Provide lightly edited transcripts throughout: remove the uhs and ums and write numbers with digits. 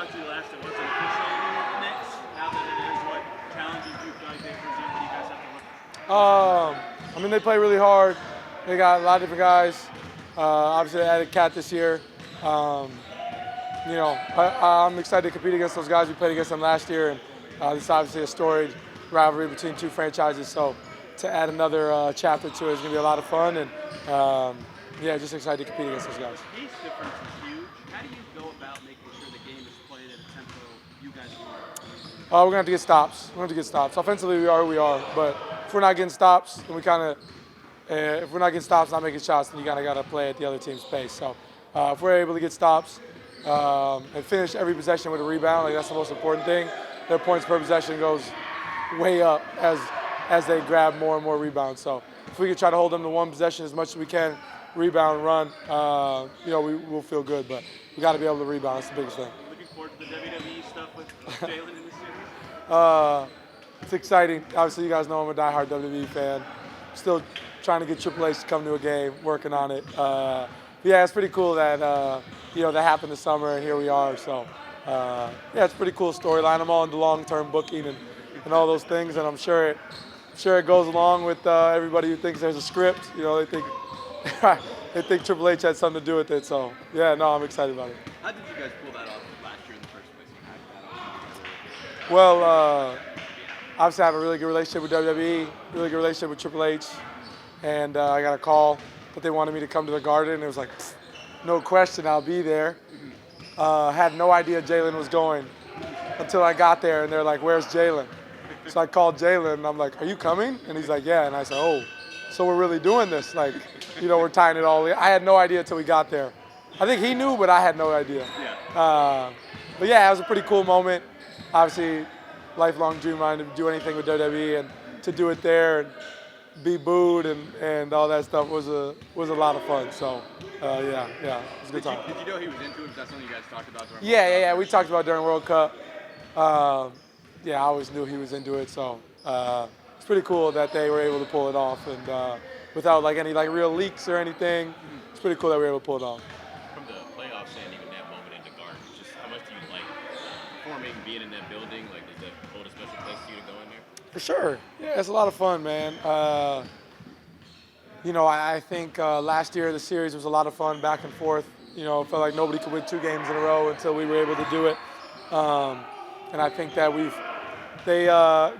obviously last it wasn't official Knicks. Now that it is, what challenges do you feel like they present when you guys have to look? I mean, they play really hard. They got a lot of different guys. Obviously, they added Cat this year. I'm excited to compete against those guys. We played against them last year, and this is obviously a storied rivalry between two franchises. So to add another chapter to it is going to be a lot of fun, and just excited to compete against those guys. Pace difference is huge. How do you go about making sure the game is played at a tempo you guys want? We're going to have to get stops. We're going to have to get stops. Offensively, we are who we are, but if we're not getting stops, then if we're not getting stops, not making shots, then you got to play at the other team's pace. So if we're able to get stops and finish every possession with a rebound, that's the most important thing. Their points per possession goes way up as they grab more and more rebounds. So if we can try to hold them to one possession as much as we can, rebound, run, we'll feel good. But we got to be able to rebound. That's the biggest thing. Looking forward to the WWE stuff with Jalen in the series? It's exciting. Obviously, you guys know I'm a diehard WWE fan. Still trying to get Triple H to come to a game, working on it. It's pretty cool that that happened this summer, and here we are. So it's a pretty cool storyline. I'm all into long-term booking and all those things, and I'm sure it goes along with everybody who thinks there's a script. They think Triple H had something to do with it. So I'm excited about it. How did you guys pull that off last year in the first place? Well, obviously I have a really good relationship with WWE, really good relationship with Triple H, and I got a call that they wanted me to come to the Garden. It was like, no question, I'll be there. Had no idea Jalen was going until I got there, and they're like, where's Jalen? So I called Jalen, and I'm like, are you coming? And he's like, yeah. And I said, oh, so we're really doing this. We're tying it all in. I had no idea until we got there. I think he knew, but I had no idea. Yeah. It was a pretty cool moment. Obviously, lifelong dream of mine to do anything with WWE, and to do it there and be booed and all that stuff was a lot of fun. So, it was a good time. Did you know he was into it? Was that something you guys talked about during We talked about it during World Cup. I always knew he was into it. So, it's pretty cool that they were able to pull it off, and without any real leaks or anything. It's pretty cool that we were able to pull it off. From the playoffs and even that moment in the Garden, just how much do you like performing, being in that building? Does that hold a special place to you to go in there? For sure. Yeah, it's a lot of fun, man. I think last year the series was a lot of fun, back and forth. It felt like nobody could win 2 games in a row until we were able to do it. And I think that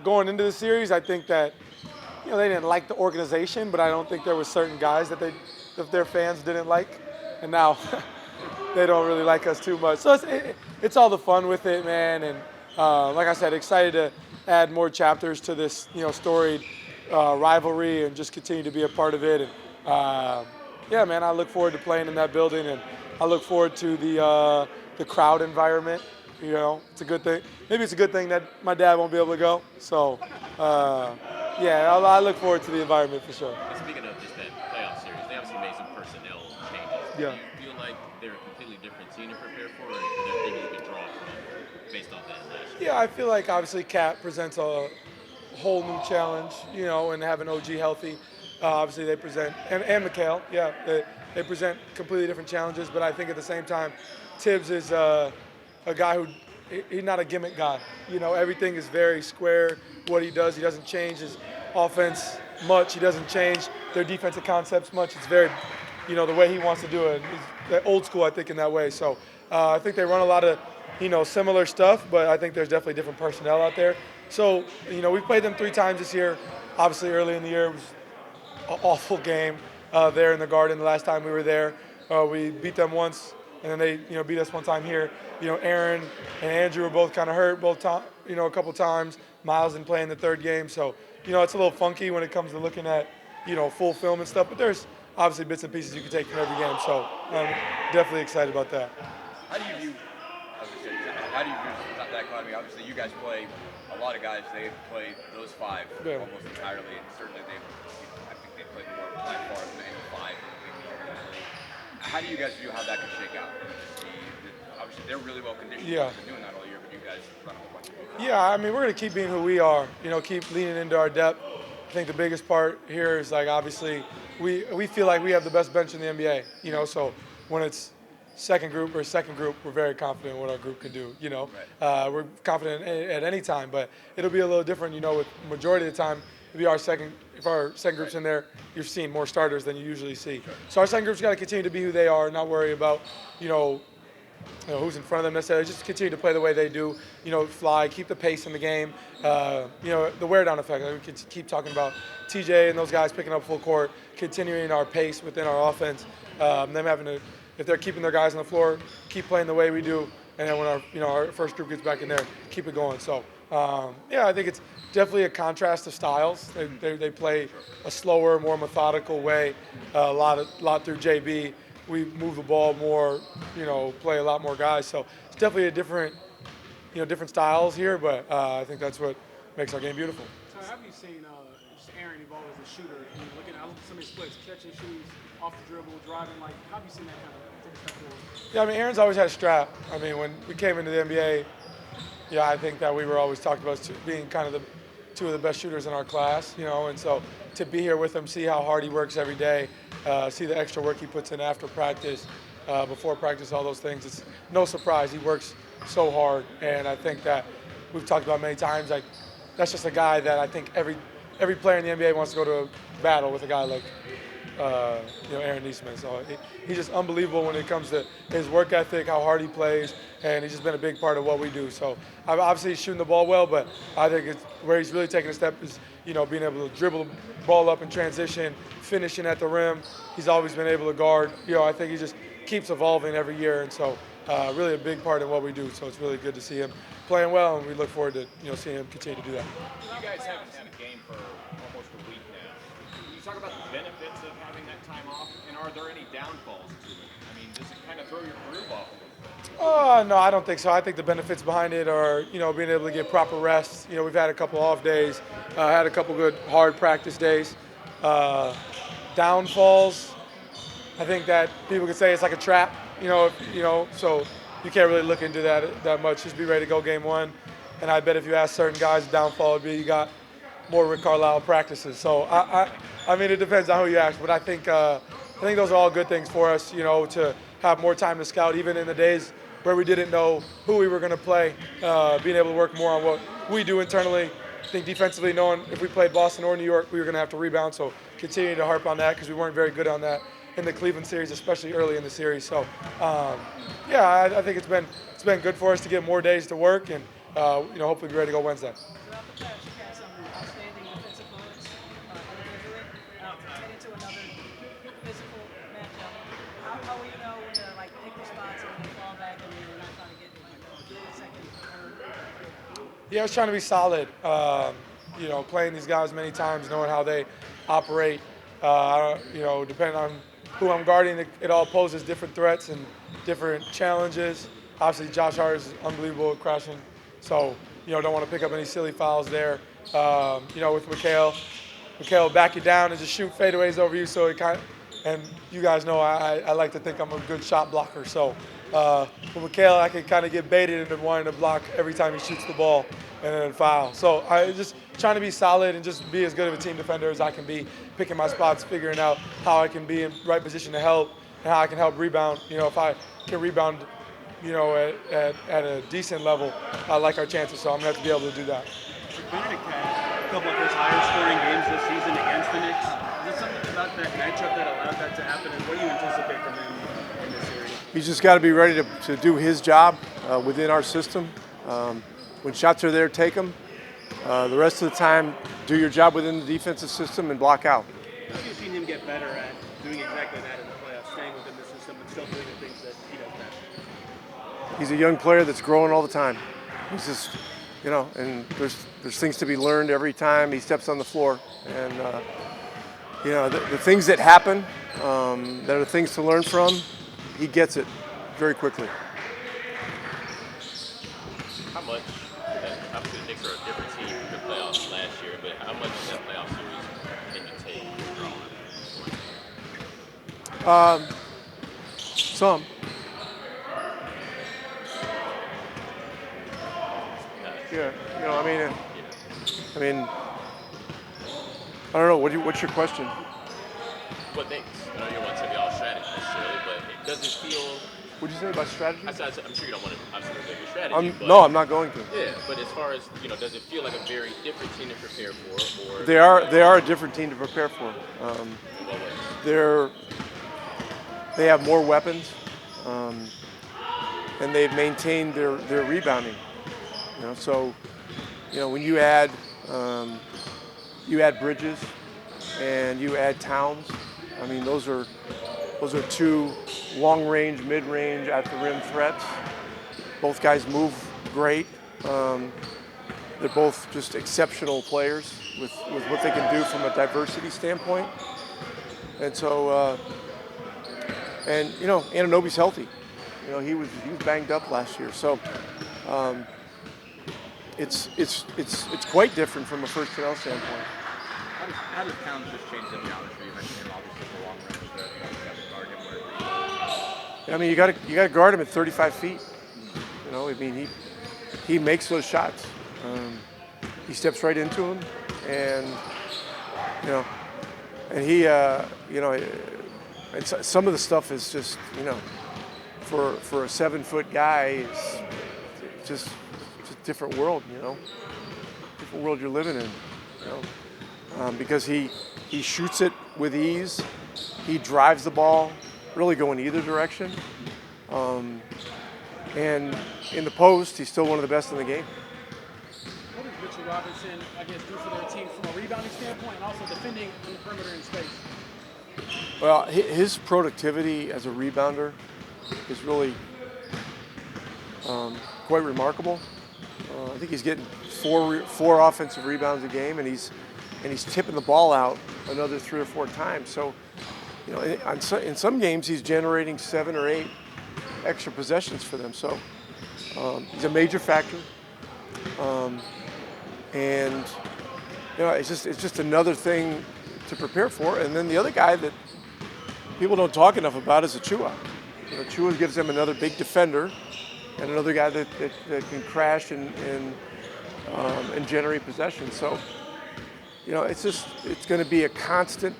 going into the series, I think that they didn't like the organization, but I don't think there were certain guys that their fans didn't like, and now they don't really like us too much. So it's all the fun with it, man. And like I said, excited to add more chapters to this storied rivalry and just continue to be a part of it. And man, I look forward to playing in that building, and I look forward to the crowd environment. It's a good thing. Maybe it's a good thing that my dad won't be able to go. So. I look forward to the environment for sure. And speaking of just that playoff series, they obviously made some personnel changes. Yeah. Do you feel like they're a completely different team to prepare for, or are there things you can draw from based off that last year? Yeah, I feel like obviously Cat presents a whole new challenge, and having OG healthy. Obviously they present, and McConnell, they present completely different challenges, but I think at the same time, Tibbs is a guy who, he's not a gimmick guy. Everything is very square. What he does, he doesn't change his offense much. He doesn't change their defensive concepts much. It's very, the way he wants to do it. He's old school, I think, in that way. So I think they run a lot of, similar stuff, but I think there's definitely different personnel out there. So, we played them 3 times this year. Obviously, early in the year, it was an awful game there in the Garden the last time we were there. We beat them once, and then they, beat us one time here. Aaron and Andrew were both kind of hurt a couple times. Miles didn't play in the 3rd game, so it's a little funky when it comes to looking at full film and stuff. But there's obviously bits and pieces you can take from every game, so I'm definitely excited about that. How do you view that economy? Obviously, you guys play a lot of guys. They play those 5 almost entirely, and certainly I think they play more by far than any 5 in the league. How do you guys view how that could shake out? Obviously, they're really well conditioned. Yeah. They've been doing that all year, but you guys run a whole bunch of people. Yeah, I mean, we're going to keep being who we are, keep leaning into our depth. I think the biggest part here is, obviously, we feel like we have the best bench in the NBA, so when it's second group, we're very confident in what our group can do. We're confident at any time, but it'll be a little different. With majority of the time, if our second group's in there, you're seeing more starters than you usually see. So our second group's got to continue to be who they are, not worry about who's in front of them necessarily. Just continue to play the way they do. Fly, keep the pace in the game. The wear down effect. We could keep talking about T.J. and those guys picking up full court, continuing our pace within our offense. Them having to, if they're keeping their guys on the floor, keep playing the way we do. And then when our first group gets back in there, keep it going. So I think it's definitely a contrast of styles. They play a slower, more methodical way. A lot through JB. We move the ball more, play a lot more guys. So it's definitely a different styles here, but I think that's what makes our game beautiful. So how have you seen Aaron evolve as a shooter? I look at some of his splits, catching shoes, off the dribble, driving. How have you seen that kind of take a step forward? Yeah, Aaron's always had a strap. When we came into the NBA, I think that we were always talked about as being kind of the two of the best shooters in our class, and so to be here with him, see how hard he works every day, see the extra work he puts in after practice, before practice, all those things. It's no surprise. He works so hard, and I think that we've talked about many times, that's just a guy that I think every player in the NBA wants to go to a battle with a guy like Aaron Nesmith. So he's just unbelievable when it comes to his work ethic, how hard he plays, and he's just been a big part of what we do. So obviously he's shooting the ball well, but I think it's where he's really taking a step is being able to dribble the ball up in transition, finishing at the rim. He's always been able to guard. I think he just keeps evolving every year, and so really a big part in what we do. So it's really good to see him playing well, and we look forward to seeing him continue to do that. You guys haven't had a game for almost a week now. Can you talk about the benefits of having that time off, and are there any downfalls to it? Does it kind of throw your groove off a little bit? No, I don't think so. I think the benefits behind it are, being able to get proper rest. We've had a couple off days, had a couple good hard practice days. Downfalls, I think that people could say it's like a trap, so you can't really look into that much. Just be ready to go game one. And I bet if you ask certain guys, the downfall would be you got more Rick Carlisle practices. So it depends on who you ask, but I think those are all good things for us, to have more time to scout, even in the days where we didn't know who we were going to play, being able to work more on what we do internally. I think defensively, knowing if we played Boston or New York, we were going to have to rebound, so continue to harp on that because we weren't very good on that in the Cleveland series, especially early in the series. So, I think it's been good for us to get more days to work and, hopefully be ready to go Wednesday. Throughout the playoffs, you've had some outstanding defensive moments individually. Heading to another physical matchup, how will you know when to pick your spots and when to fall back and you're not trying to get second, third? Yeah, I was trying to be solid. Playing these guys many times, knowing how they operate. Depending on who I'm guarding, it all poses different threats and different challenges. Obviously, Josh Hart is unbelievable at crashing, so don't want to pick up any silly fouls there. With Mikhail back you down and just shoot fadeaways over you. So and you guys know I like to think I'm a good shot blocker. So with Mikhail, I can kind of get baited into wanting to block every time he shoots the ball and then foul. So I just trying to be solid and just be as good of a team defender as I can be, picking my spots, figuring out how I can be in right position to help and how I can help rebound. If I can rebound, at a decent level, I like our chances. So I'm going to have to be able to do that. Bennedict had a couple of his higher scoring games this season against the Knicks. Is there something about that matchup that allowed that to happen, and what do you anticipate from him in this series? He's just got to be ready to do his job within our system. When shots are there, take them. The rest of the time, do your job within the defensive system and block out. How have you seen him get better at doing exactly that in the playoffs, staying within the system and still doing the things that he does best? He's a young player that's growing all the time. He's just, and there's things to be learned every time he steps on the floor. And, the things that happen that are things to learn from, he gets it very quickly. How much, obviously the Knicks are a different team from the playoffs last year, but how much of that playoff series can you take? Some. Yeah, I don't know. What's your question? What things? I know you want to be all strategy necessarily, but does it feel What'd you say about strategy? I'm sure you don't want to obviously reveal your strategy. No, I'm not going to. Yeah, but as far as, does it feel like a very different team to prepare for? Or They are a different team to prepare for. in what way? They have more weapons, and they've maintained their rebounding. So when you add Bridges and you add Towns, I mean those are two long-range, mid-range, at-the-rim threats. Both guys move great. They're both just exceptional players with what they can do from a diversity standpoint. And so, Anunoby's healthy. He was banged up last year. So it's quite different from a personnel standpoint. How does Towns just change the geometry? You mentioned him obviously for long range, but you have to guard him wherever he goes. I mean, you got to guard him at 35 feet. He makes those shots. He steps right into them, and and some of the stuff is just for a 7-foot guy, it's just a different world. Different world you're living in. Because he shoots it with ease. He drives the ball, really going either direction. And in the post, he's still one of the best in the game. What does Mitchell Robinson, do for their team from a rebounding standpoint and also defending on the perimeter in space? Well, his productivity as a rebounder is really quite remarkable. I think he's getting four offensive rebounds a game, and he's tipping the ball out another 3 or 4 times. So, in some games he's generating 7 or 8 extra possessions for them. So he's a major factor, and it's just another thing to prepare for. And then the other guy that people don't talk enough about is Achua. Achua gives them another big defender and another guy that can crash and generate possession. So it's going to be a constant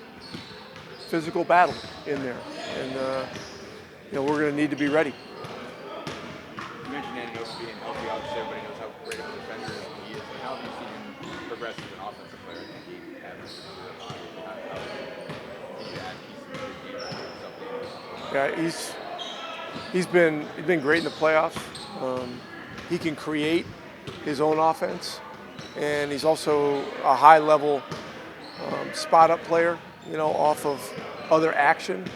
physical battle in there, and we're going to need to be ready. You mentioned Anunoby being healthy. Obviously, everybody knows how great of a defender he is. But how have you seen him progress as an offensive player? I think he averaged He's been great in the playoffs. He can create his own offense, and he's also a high-level spot-up player. Off of other action,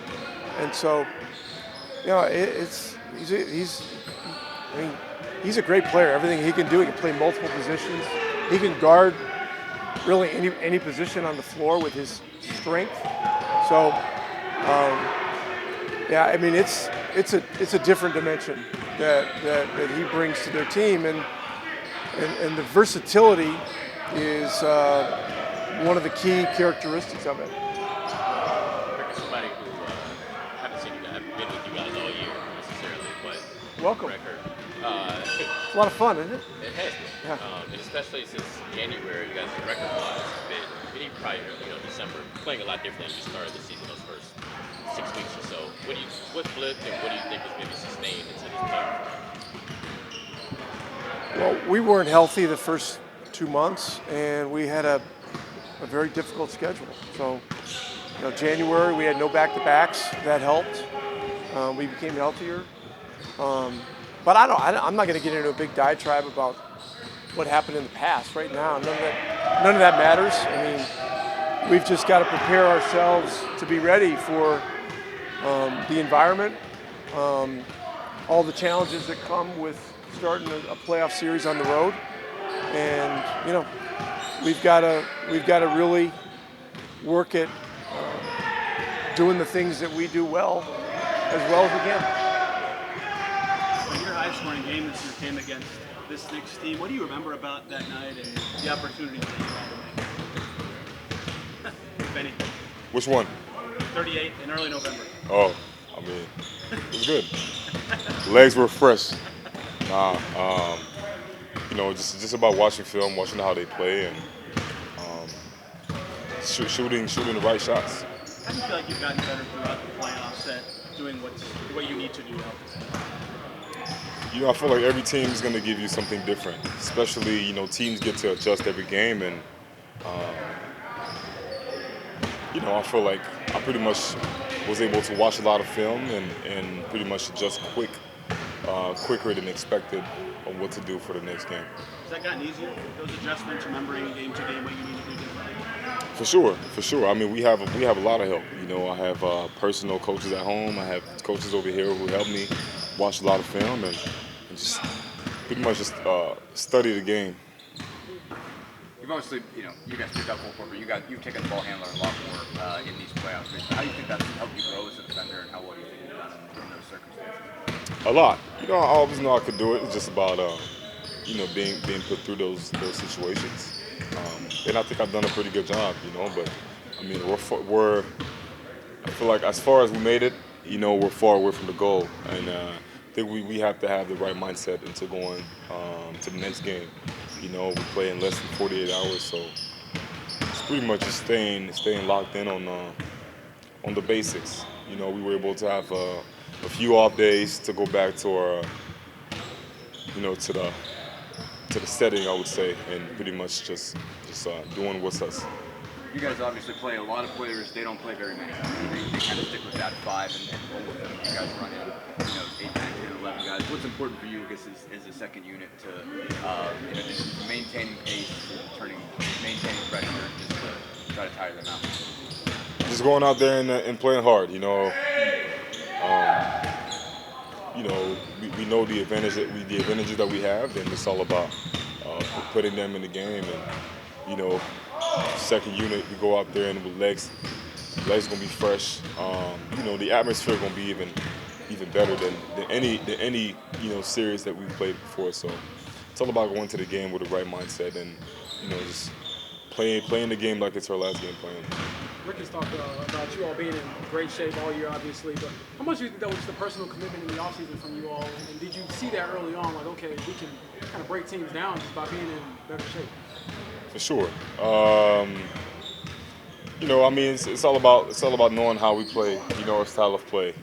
and so he's a great player. Everything he can do, he can play multiple positions. He can guard really any position on the floor with his strength. So, it's a different dimension that he brings to their team, and the versatility is one of the key characteristics of it. Somebody who haven't seen you guys, been with you guys all year necessarily, but welcome. Record. It's a lot of fun, isn't it? It has been, and especially since January, you guys record-wise been pretty prior, December, playing a lot different than you started the season those first 6 weeks or so. What flipped, and what do you think was maybe sustained into this game? Well, we weren't healthy the first 2 months, and we had a very difficult schedule. So, January we had no back-to-backs. That helped. We became healthier. But I'm not going to get into a big diatribe about what happened in the past right now. None of that matters. I mean, we've just got to prepare ourselves to be ready for the environment, all the challenges that come with starting a playoff series on the road, and we've got to really work at doing the things that we do well as we can. Your high-scoring game this year came against this Knicks team. What do you remember about that night and the opportunities that you had to make? Benny. Which one? 38 in early November. Oh, I mean, it was good. Legs were fresh. Just about watching film, watching how they play, and shooting the right shots. How do you feel like you've gotten better throughout the playoffs at doing what you need to do to help this team? You know, I feel like every team is going to give you something different. Especially, you know, teams get to adjust every game, and you know, I feel like I pretty much was able to watch a lot of film and pretty much adjust quicker than expected on what to do for the next game. Has that gotten easier? Those adjustments, remembering game to game what you need to do differently? For sure, for sure. I mean, we have a lot of help. You know, I have personal coaches at home. I have coaches over here who help me watch a lot of film and just pretty much just study the game. You've obviously, you know, you guys picked up full court, but you've taken the ball handler a lot more in these playoffs. How do you think that's helped you grow as a defender, and how well do you think you've done in those circumstances? A lot. You know, I always know I could do it. It's just about you know, being put through those situations. And I think I've done a pretty good job. You know, but I mean, we're I feel like as far as we made it, you know, we're far away from the goal, and I think we have to have the right mindset into going to the next game. You know, we play in less than 48 hours, so it's pretty much just staying locked in on the basics. You know, we were able to have a few off days to go back to our, you know, to the setting, I would say, and pretty much just doing what's us. You guys obviously play a lot of players. They don't play very many. They kind of stick with that 5 and roll with them. You guys run in, you know, 8, 9, 10, 11 guys. What's important for you, I guess, as a second unit to, you know, just maintaining pace, maintaining pressure, and just to try to tire them out? Just going out there and playing hard. You know, we know the advantages that we have, and it's all about putting them in the game. And you know, second unit, we go out there and with legs gonna be fresh. You know, the atmosphere gonna be even better than any you know, series that we've played before. So it's all about going to the game with the right mindset and, you know, just playing the game like it's our last game playing. Rick has talked about you all being in great shape all year, obviously, but how much do you think that was just a personal commitment in the offseason from you all? And did you see that early on, like, okay, we can kind of break teams down just by being in better shape? For sure. You know, I mean, it's all about knowing how we play. You know, our style of play.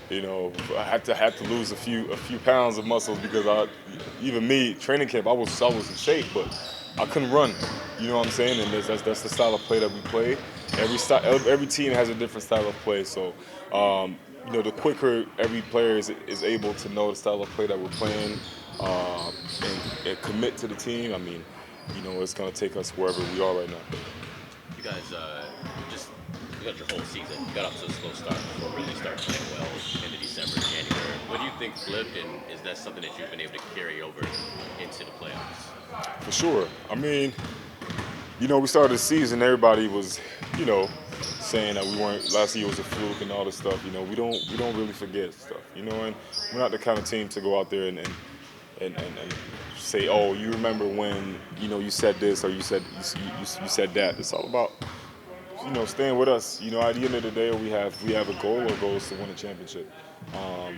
You know, I had to lose a few pounds of muscles because even me, training camp, I was in shape, but I couldn't run. You know what I'm saying? And that's the style of play that we play. Every team has a different style of play. So, you know, the quicker every player is able to know the style of play that we're playing and commit to the team, I mean, you know, it's going to take us wherever we are right now. You guys you got your whole season. You got off to a slow start before really start playing well into December, January. What do you think flipped, and is that something that you've been able to carry over into the playoffs? For sure. I mean, you know, we started the season, everybody was, you know, saying that last year was a fluke and all this stuff. You know, we don't really forget stuff, you know, and we're not the kind of team to go out there and say, oh, you remember when, you know, you said this or you said that. It's all about, you know, staying with us. You know, at the end of the day, we have a goal. Our goal is to win a championship.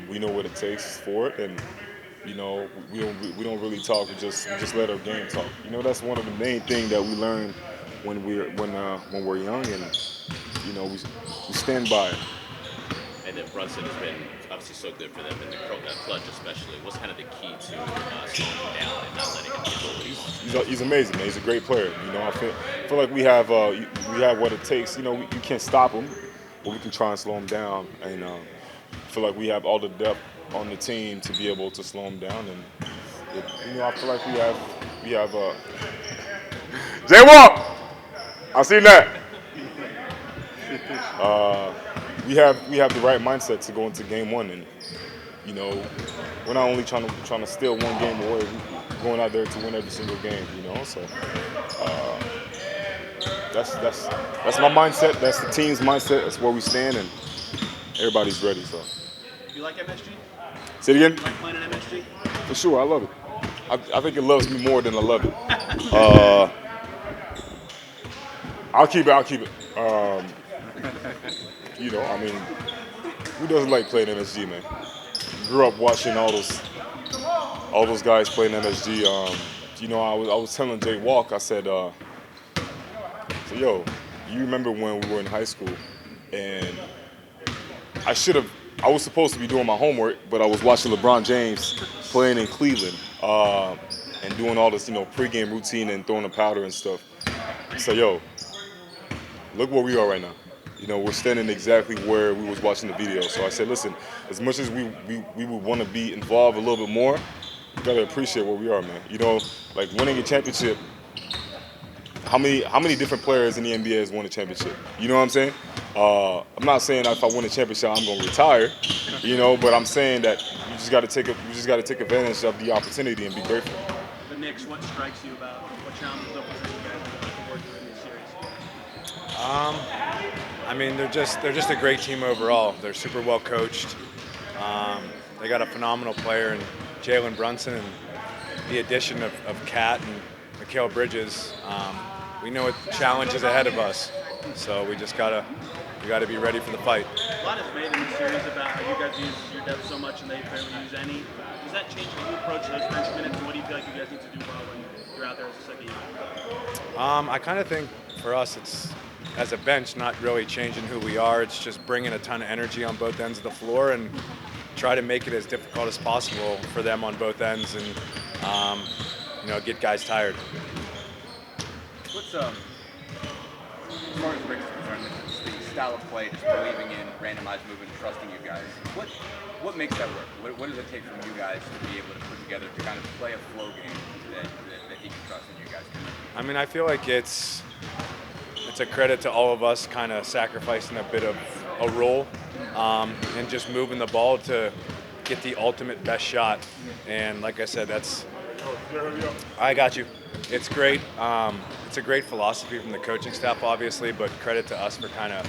We know what it takes for it, and you know, we don't really talk. We just let our game talk. You know, that's one of the main things that we learn when we're young, and you know, we stand by it. And then Brunson has been obviously so good for them in the clutch, especially. What's kind of the key to slowing him down and not letting him get what he wants? He's amazing, man. He's a great player. You know, I feel like we have what it takes. You know, you can't stop him, but we can try and slow him down. And I feel like we have all the depth on the team to be able to slow him down. And you know, I feel like we have J-Walk. I seen that. We have the right mindset to go into game one, and you know, we're not only trying to steal one game away. We're going out there to win every single game. You know, so that's my mindset. That's the team's mindset. That's where we stand, and everybody's ready. So. You like MSG? Say it again. You like playing at MSG? For sure, I love it. I think it loves me more than I love it. I'll keep it. You know, I mean, who doesn't like playing MSG, man? Grew up watching all those guys playing MSG. You know, I was telling Jay Walk, I said, yo, you remember when we were in high school and I was supposed to be doing my homework, but I was watching LeBron James playing in Cleveland and doing all this, pregame routine and throwing the powder and stuff. So, yo, look where we are right now. We're standing exactly where we was watching the video. So I said, listen, as much as we would want to be involved a little bit more, you gotta appreciate where we are, man. Like winning a championship. How many different players in the NBA has won a championship? You know what I'm saying? I'm not saying that if I win a championship I'm gonna retire, but I'm saying that you just gotta take advantage of the opportunity and be grateful. The Knicks, what strikes you about what challenges up with you guys are looking forward to in this series? I mean, they're just a great team overall. They're super well coached. They got a phenomenal player in Jalen Brunson, and the addition of Kat and Mikal Bridges. We know what challenge is ahead of us, so we gotta be ready for the fight. A lot is made in the series about how you guys use your depth so much and they barely use any. Does that change how you approach those bench minutes, and what do you feel like you guys need to do well when you're out there as a second unit? I kind of think for us, it's as a bench, not really changing who we are. It's just bringing a ton of energy on both ends of the floor and try to make it as difficult as possible for them on both ends, and get guys tired. What's as far as Rick's concerned, the style of play, just believing in randomized movement, trusting you guys. What makes that work? What does it take from you guys to be able to put together to kind of play a flow game that he can trust and you guys can? I mean, I feel like it's a credit to all of us kind of sacrificing a bit of a role and just moving the ball to get the ultimate best shot. And like I said, I got you. It's great. It's a great philosophy from the coaching staff, obviously, but credit to us for kind of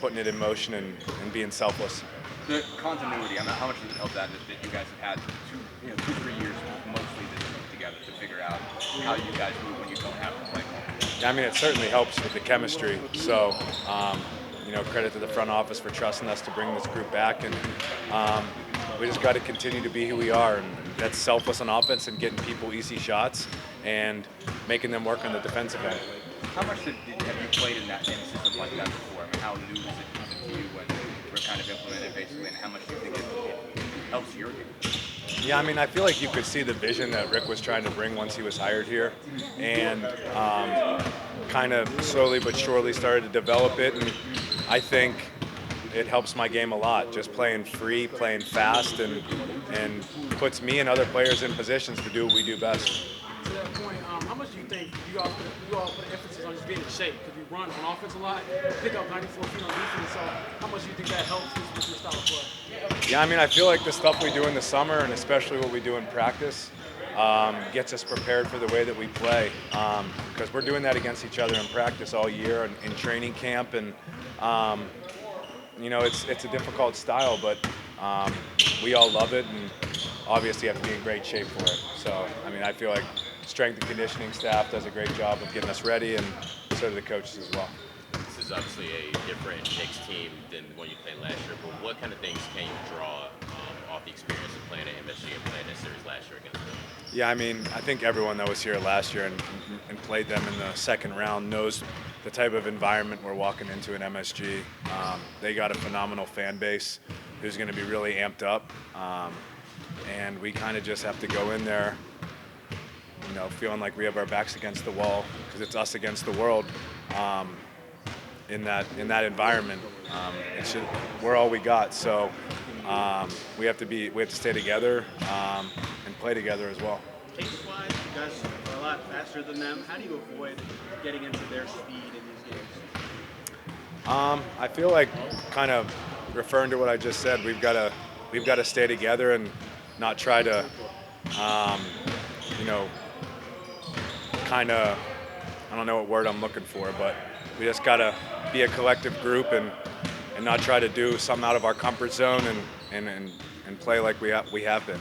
putting it in motion and being selfless. The continuity, how much does it help that you guys have had 2-3 years mostly this together to figure out how you guys move when you don't have to play? I mean, it certainly helps with the chemistry. So, credit to the front office for trusting us to bring this group back, and we just got to continue to be who we are, and that's selfless on offense and getting people easy shots and making them work on the defensive end. How much have you played in a system like that before? I mean, how new is it to you when we're kind of implemented basically, and how much do you think it helps your game? Yeah, I mean, I feel like you could see the vision that Rick was trying to bring once he was hired here, and kind of slowly but surely started to develop it, and I think it helps my game a lot, just playing free, playing fast, and puts me and other players in positions to do what we do best. To that point, how much do you think you all put emphasis on just being in shape? Because you run on offense a lot, pick up 94 feet on defense, so how much do you think that helps with your style of play? Yeah, I mean, I feel like the stuff we do in the summer, and especially what we do in practice, gets us prepared for the way that we play, because we're doing that against each other in practice all year and in training camp, and it's a difficult style, but we all love it, and obviously have to be in great shape for it. So, I mean, I feel like strength and conditioning staff does a great job of getting us ready, and so do the coaches as well. This is obviously a different Knicks team than the one you played last year, but what kind of things can you draw off the experience of playing at MSG and playing that series last year against them? Yeah, I mean, I think everyone that was here last year and played them in the second round knows the type of environment we're walking into in MSG. They got a phenomenal fan base who's going to be really amped up, and we kind of just have to go in there, feeling like we have our backs against the wall, because it's us against the world. In that environment, we're all we got. So we have to stay together and play together as well. Pace-wise, you guys are a lot faster than them. How do you avoid getting into their speed in these games? I feel like, kind of referring to what I just said, we've got to stay together and not try to, kind of, I don't know what word I'm looking for, but we just got to be a collective group and not try to do something out of our comfort zone and play like we have been.